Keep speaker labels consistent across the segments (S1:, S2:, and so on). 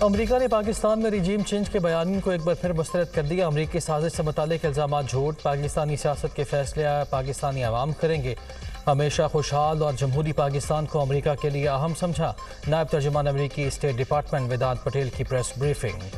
S1: अमरीका ने पाकिस्तान में regime change के बयान को एक बार फिर मुस्तरद कर दिया। अमरीकी साजिश से मुतालिक इल्ज़ाम झूठ, पाकिस्तानी सियासत के फैसले पाकिस्तानी अवाम करेंगे। हमेशा खुशहाल और जमहूरी पाकिस्तान को अमरीका के लिए अहम समझा। नायब तर्जुमान अमरीकी स्टेट डिपार्टमेंट वेदांत पटेल की प्रेस ब्रीफिंग।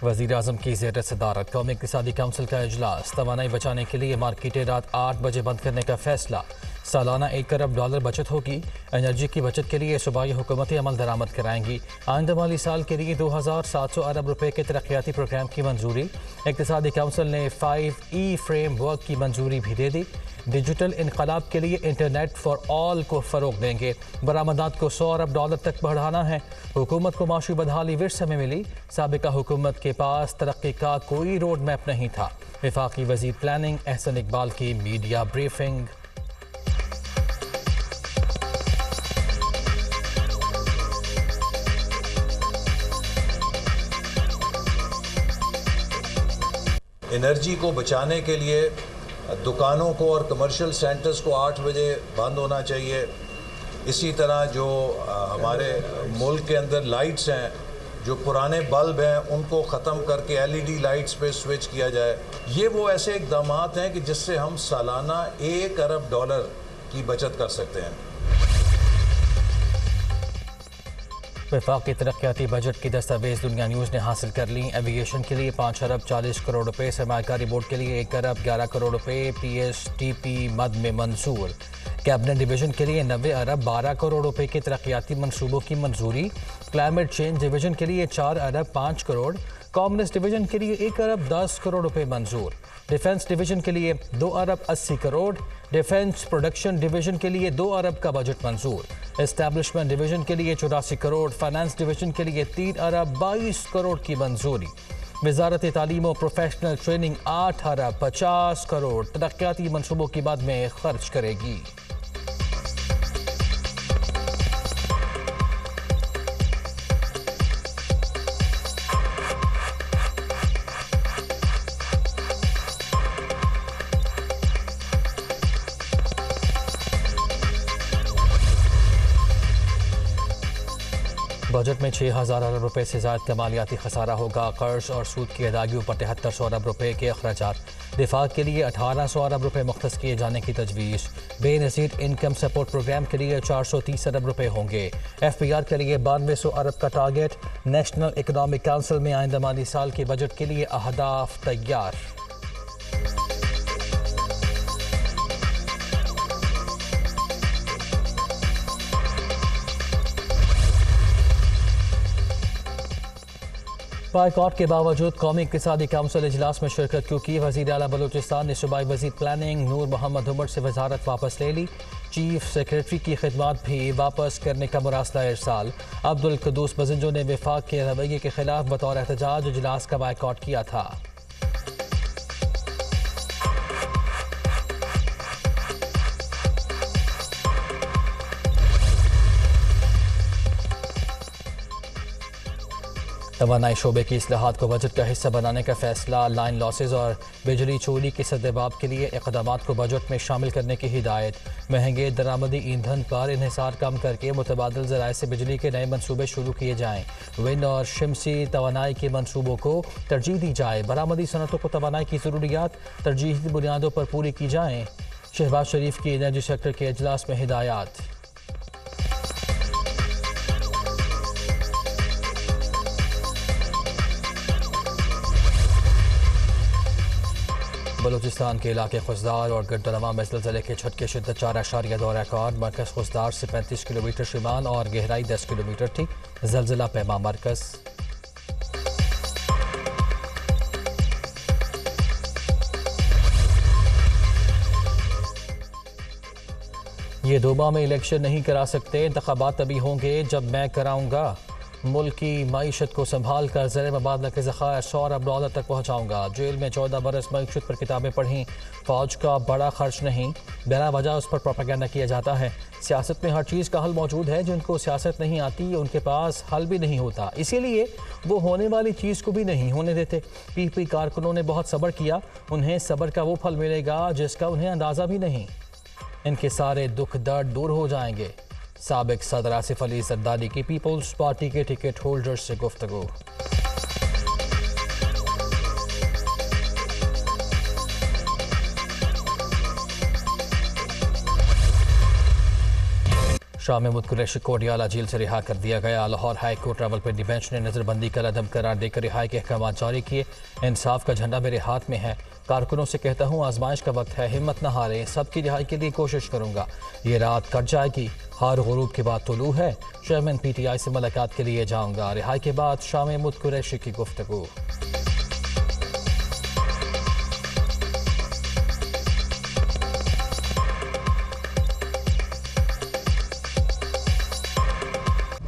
S1: वज़ीर आज़म की ज़ेर सदारत कौमी इक़्तिसादी काउंसिल का इजलास। तवानाई बचाने के लिए मार्केटें रात 8 बजे बंद करने का फैसला। सालाना $1 अरब बचत होगी। एनर्जी की बचत के लिए सूबाई हुकूमतें अमल दरामद कराएंगी। आइंदा माली साल के लिए 2700 अरब रुपए के तरक्याती प्रोग्राम की मंजूरी। इक़्तिसादी काउंसिल ने 5E फ्रेम वर्क की मंजूरी भी दे दी। डिजिटल इनकलाब के लिए इंटरनेट फॉर ऑल को फ़रोग देंगे। बरामदात को $100 अरब तक बढ़ाना है। हुकूमत को माशी बदहाली विरसे में मिली। साबिका हुकूमत के पास तरक्की का कोई रोड मैप नहीं था। वफाकी वज़ीर प्लानिंग एहसन इकबाल की मीडिया ब्रीफिंग।
S2: एनर्जी को बचाने के लिए दुकानों को और कमर्शियल सेंटर्स को 8 बजे बंद होना चाहिए। इसी तरह जो हमारे मुल्क के अंदर लाइट्स हैं, जो पुराने बल्ब हैं, उनको ख़त्म करके LED लाइट्स पे स्विच किया जाए। ये वो ऐसे इक़दाम हैं कि जिससे हम सालाना $1 अरब की बचत कर सकते हैं।
S1: वफाकी तरक्याती बजट की दस्तावेज दुनिया न्यूज़ ने हासिल कर ली। एविएशन के लिए 5 अरब 40 करोड़ रुपए, सरमायाकारी बोर्ड के लिए 1 अरब 11 करोड़ रुपए PSTP मद में मंजूर। कैबिनेट डिवीजन के लिए 90 अरब 12 करोड़ रुपए के तरक्याती मनसूबों की मंजूरी। क्लाइमेट चेंज डिवीजन के लिए 4 अरब 5 करोड़, कॉमर्स डिवीजन के लिए 1 अरब 10 करोड़ रुपए मंजूर। डिफेंस डिवीजन के लिए 2 अरब 80 करोड़, डिफेंस प्रोडक्शन डिवीजन के लिए 2 अरब का बजट मंजूर। एस्टैब्लिशमेंट डिवीजन के लिए 84 करोड़, फाइनेंस डिवीजन के लिए 3 अरब 22 करोड़ की मंजूरी। वजारत तालीम और प्रोफेशनल ट्रेनिंग 8 अरब 50 करोड़ तरक्याती मनसूबों की मद में खर्च करेगी। बजट में 6,000 अरब रुपए से ज़ायद का मालियाती खसारा होगा। कर्ज और सूद की अदायगियों पर 7300 अरब रुपए के अखराजात। दिफा के लिए 1800 अरब रुपए मुख्तस किए जाने की तजवीज़। बेनज़ीर इनकम सपोर्ट प्रोग्राम के लिए 430 अरब रुपए होंगे। FPR के लिए 9200 अरब का टारगेट। नेशनल इकनॉमिक काउंसिल में आइंदा माली साल के बजट के लिए अहदाफ तैयार। बाइकॉट के बावजूद कौमी इक़्तिसादी काउंसिल इजलास में शिरकत क्यों की। वज़ीर आला बलूचिस्तान ने सूबाई वज़ीर प्लानिंग नूर मोहम्मद उमर से वजारत वापस ले ली। चीफ सेक्रेटरी की खिदमात भी वापस करने का मुरासला इरसाल। अब्दुल कुद्दूस बजिंजो ने वफाक के रवैये के खिलाफ बतौर एहतजाज इजलास का बाइकॉट किया था। तवानाई शोबे की इस्लाहात को बजट का हिस्सा बनाने का फैसला। लाइन लॉसेज और बिजली चोरी के सद्देबाब के लिए इक़दामात को बजट में शामिल करने की हिदायत। महंगे दरामदी ईंधन पर इन्हिसार कम करके मुतबादिल ज़राए से बिजली के नए मनसूबे शुरू किए जाएँ। विंड और शमसी तवानाई के मनसूबों को तरजीह दी जाए। बरामदी सनतों को तवानाई की ज़रूरियात तरजीही बुनियादों पर पूरी की जाएँ। शहबाज शरीफ की एनर्जी सेक्टर के इजलास में हिदायत। बलूचिस्तान के इलाके खुजदार और गढ़तलवा में ज़लज़ले के झटके शिद्दत 4.2 रिकॉर्ड। मरकज़ खुजदार से 35 किलोमीटर शिमाल और गहराई 10 किलोमीटर थी। ज़लज़ला पैमा मरकज़। ये दोबा में इलेक्शन नहीं करा सकते। इंतखाबात तभी होंगे जब मैं कराऊंगा। मुल्क की मईशत को संभाल कर ज़र मुबादला के ज़खायर $100 अरब तक पहुँचाऊँगा। जेल में 14 बरस मईशत पर किताबें पढ़ी। फ़ौज का बड़ा खर्च नहीं, बिना वजह उस पर प्रोपेगेंडा किया जाता है। सियासत में हर चीज़ का हल मौजूद है। जिनको सियासत नहीं आती उनके पास हल भी नहीं होता, इसीलिए वो होने वाली चीज़ को भी नहीं होने देते। PPP कारकुनों ने बहुत सब्र किया, उन्हें सब्र का वो फल मिलेगा जिसका उन्हें अंदाज़ा भी नहीं। इनके सारे दुख दर्द दूर हो जाएंगे। साबिक सदर आसिफ अली जरदारी की पीपल्स पार्टी के टिकट होल्डर से गुफ्तगू। शाह महमूद कुरैशी को अडियाला जेल से रिहा कर दिया गया। लाहौर हाई कोर्ट रावल पिंडी बेंच ने नज़रबंदी का लदम करार देकर रिहाई के अहकाम जारी किए। इंसाफ का झंडा मेरे हाथ में है। कारकुनों से कहता हूँ आजमाइश का वक्त है, हिम्मत न हारें, सबकी रिहाई के लिए कोशिश करूँगा। ये रात कट जाएगी, हर गुरूब के बाद तुलू है। चेयरमैन PTI से मुलाकात के लिए जाऊँगा। रिहाई के बाद शाह महमूद कुरैशी की गुफ्तगू।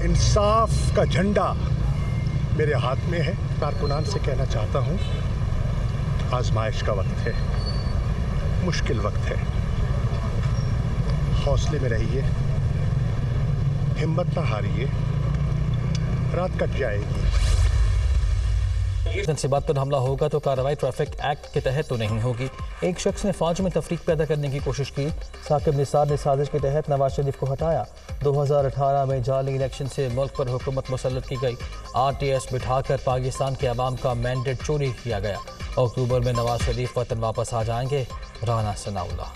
S3: इंसाफ का झंडा मेरे हाथ में है। कारकुनान से कहना चाहता हूँ आजमाइश का वक्त है, मुश्किल वक्त है। हौसले में रहिए, हिम्मत ना हारिए, रात कट जाएगी।
S1: तनसीबात पर हमला होगा तो कार्रवाई ट्रैफिक एक्ट के तहत तो नहीं होगी। एक शख्स ने फौज में तफरीक पैदा करने की कोशिश की। साकिब निसार ने साजिश के तहत नवाज शरीफ को हटाया। 2018 में जाली इलेक्शन से मुल्क पर हुकूमत मुसल्लत की गई। RTS बिठाकर पाकिस्तान के अवाम का मैंडेट चोरी किया गया। अक्टूबर में नवाज शरीफ वतन वापस आ जाएंगे। राना सनाउल्लाह।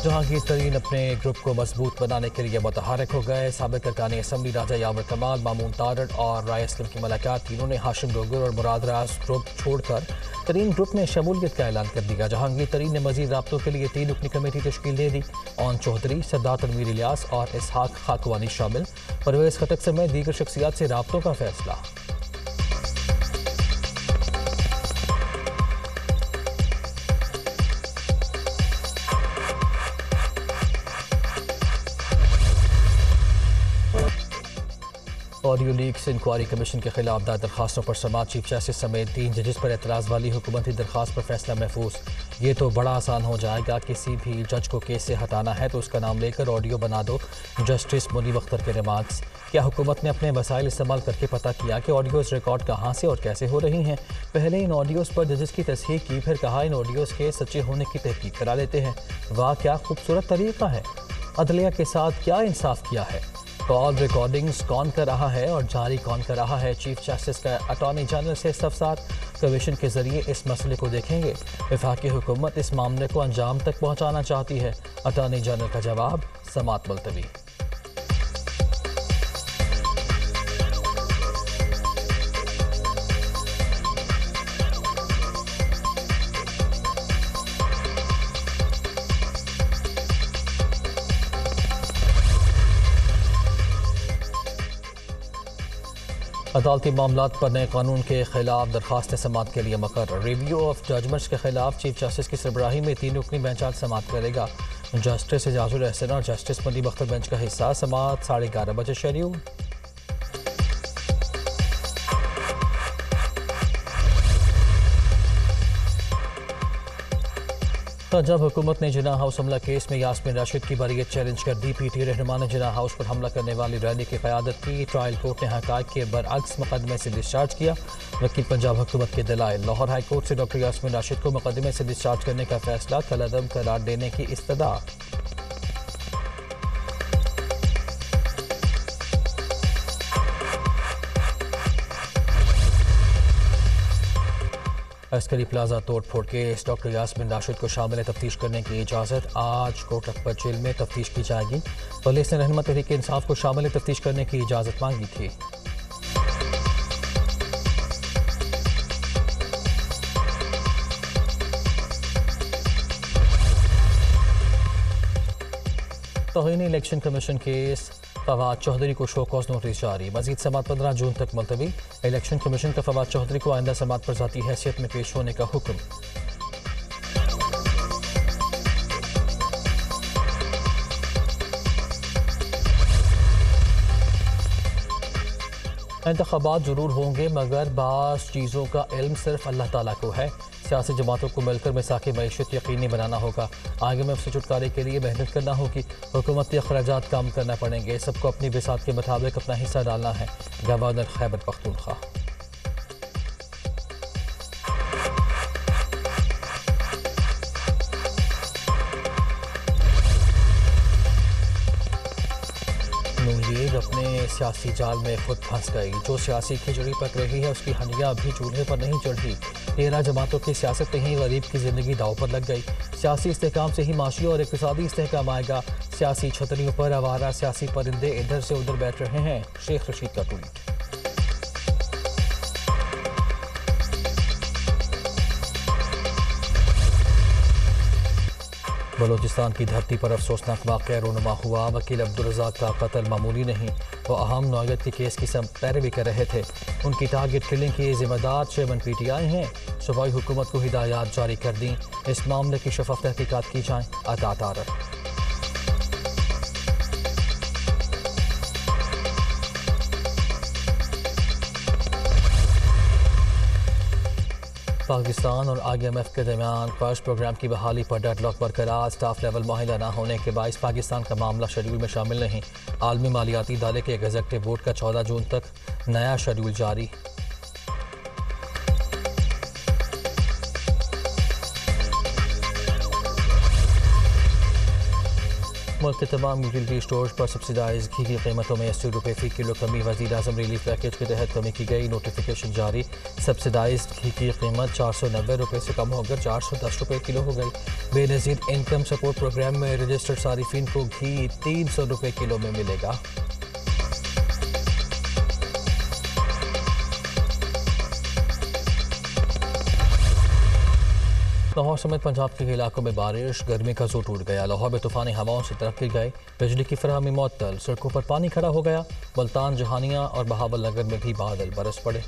S1: जहांगीर तरीन अपने ग्रुप को मजबूत बनाने के लिए मुतहरक हो गए। साबिक अरकान असम्बली राजा यावर कमाल, मामून तारड़ और राय असलम की मुलाकात। तीनों ने हाशिम डोगर और मुराद राज ग्रुप छोड़कर तरीन ग्रुप में शमूलियत का ऐलान कर दिया। जहांगीर तरीन ने मजीद राब्तों के लिए 3 रुकनी कमेटी तश्कील दे दी। ओन चौधरी, सरदार तनवीर इलियास और इसहाक खाकवानी शामिल। परवेज खटक समेत दीगर शख्सियात से राब्तों का फैसला। ऑडियो लीक्स इंक्वायरी कमीशन के खिलाफ दायर दरखास्तों पर समाअत। चीफ जस्टिस समेत 3 जजेस पर एतराज़ वाली हुकूमती दरखास्त पर फैसला महफूज। ये तो बड़ा आसान हो जाएगा, किसी भी जज को केस से हटाना है तो उसका नाम लेकर ऑडियो बना दो। जस्टिस मुनीब अख्तर के रिमार्क्स। क्या हुकूमत ने अपने वसाइल इस्तेमाल करके पता किया कि ऑडियोज़ रिकॉर्ड कहाँ से और कैसे हो रही हैं? पहले इन ऑडियोज़ पर जजेस की तस्हीह की, फिर कहा इन ऑडियोज़ के सच्चे होने की तहकीक करा लेते हैं। वाह क्या खूबसूरत तरीका है। अदलिया के साथ क्या इंसाफ किया है। कॉल रिकॉर्डिंग्स कौन कर रहा है और जारी कौन कर रहा है? चीफ जस्टिस का अटॉर्नी जनरल से इस्तफसार। कमीशन के जरिए इस मसले को देखेंगे। वफाकी हुकूमत इस मामले को अंजाम तक पहुंचाना चाहती है। अटॉर्नी जनरल का जवाब, समाअत मुलतवी। अदालती मामलात पर नए कानून के खिलाफ दरखास्त समाअत के लिए मुकर्रर। रिव्यू ऑफ जजमेंट्स के खिलाफ चीफ जस्टिस की सरबराही में 3 रुकनी बेंच आज समाअत करेगा। जस्टिस एजाजुल एहसन और जस्टिस मुनीब अख्तर बेंच का हिस्सा। समाअत 11:30 बजे शेड्यूल। पंजाब हुकूमत ने जिना हाउस हमला केस में यास्मीन राशिद की बरीयत चैलेंज कर दी। PTI रहनुमा ने जिना हाउस पर हमला करने वाली रैली की क़यादत की। ट्रायल कोर्ट ने हक़ाइक़ के बरअक्स मुकदमे से डिस्चार्ज किया। वकील पंजाब हुकूमत के दलाइल। लाहौर हाई कोर्ट से डॉक्टर यास्मीन राशिद को मुकदमे से डिस्चार्ज करने का फैसला, कलअदम करार देने की इस्तदा। अस्करी प्लाजा तोड़ फोड़ केस। डॉक्टर यास्मीन राशिद को शामिल तफ्तीश करने की इजाज़त। आज कोट अकबर जेल में तफ्तीश की जाएगी। पुलिस ने रहनुमा तहरीक इंसाफ को शामिल तफ्तीश करने की इजाज़त मांगी थी। तौहीन election commission case. Fawad Chaudhry को शो कॉज नोटिस जारी। मजीद समात 15 जून तक मुलतवी। इलेक्शन कमीशन का फवाद चौधरी को आइंदा समात पर ज़ाती हैसियत में पेश होने का हुक्म। इंतखाबात ज़रूर होंगे मगर बाज़ चीज़ों का इल्म सिर्फ अल्लाह ताला को है। सियासी जमातों को मिलकर मिसाक़ी मईशत यकीनी बनाना होगा। IMF से छुटकारे के लिए मेहनत करना होगी। हुकूमती अखराजात कम करना पड़ेंगे। सबको अपनी बिसात के मुताबिक अपना हिस्सा डालना है। गवर्नर खैबर पख्तूनख्वा। नून लीग अपने सियासी जाल में खुद फंस गई। जो सियासी खिचड़ी पक रही है उसकी हंडिया अभी चूल्हे पर नहीं चढ़ी। 13 जमातों की सियासत में ही गरीब की ज़िंदगी दाव पर लग गई। सियासी इस्तेहकाम से ही माशी और इक़्तिसादी इस्तेहकाम आएगा। सियासी छतरियों पर आवारा सियासी परिंदे इधर से उधर बैठ रहे हैं। शेख रशीद का ट्वीट। बलूचिस्तान की धरती पर अफसोसनाक वाक़या रूनुमा हुआ। वकील अब्दुल रज़ाक का कत्ल मामूली नहीं, वो अहम नौयत के केस की सब पैरवी कर रहे थे। उनकी टारगेट किलिंग के जिम्मेदार चेयरमैन PTI हैं। सूबाई हुकूमत को हिदायत जारी कर दी, इस मामले की शफाफ तहकीकात की जाए। अता पाकिस्तान और IMF के दरमियान कर्ज प्रोग्राम की बहाली पर डेडलॉक बरकरार। स्टाफ लेवल माहिला न होने के बाइस पाकिस्तान का मामला शेड्यूल में शामिल नहीं। आलमी मालियाती इदारे के एग्जेक्टिव बोर्ड का 14 जून तक नया शेड्यूल जारी। मुल्क के तमाम यूटिलिटी स्टोर्स पर सब्सिडाइज घी की कीमतों में 80 रुपये फ़ी किलो कमी। वज़ीर-ए-आज़म रिलीफ पैकेज के तहत कमी की गई। नोटिफिकेशन जारी। सब्सिडाइज घी की कीमत 490 रुपये से कम होकर 410 रुपये किलो हो गई। बेनज़ीर इनकम सपोर्ट प्रोग्राम में रजिस्टर्ड सारिफिन को घी 300 रुपये किलो में मिलेगा। लाहौर समेत पंजाब के इलाकों में बारिश, गर्मी का जोर टूट गया। लाहौर में तूफानी हवाओं से तरक्की गए। बिजली की फराहमी मुअत्तल। सड़कों पर पानी खड़ा हो गया। मुल्तान, जहानिया और बहावल नगर में भी बादल बरस पड़े।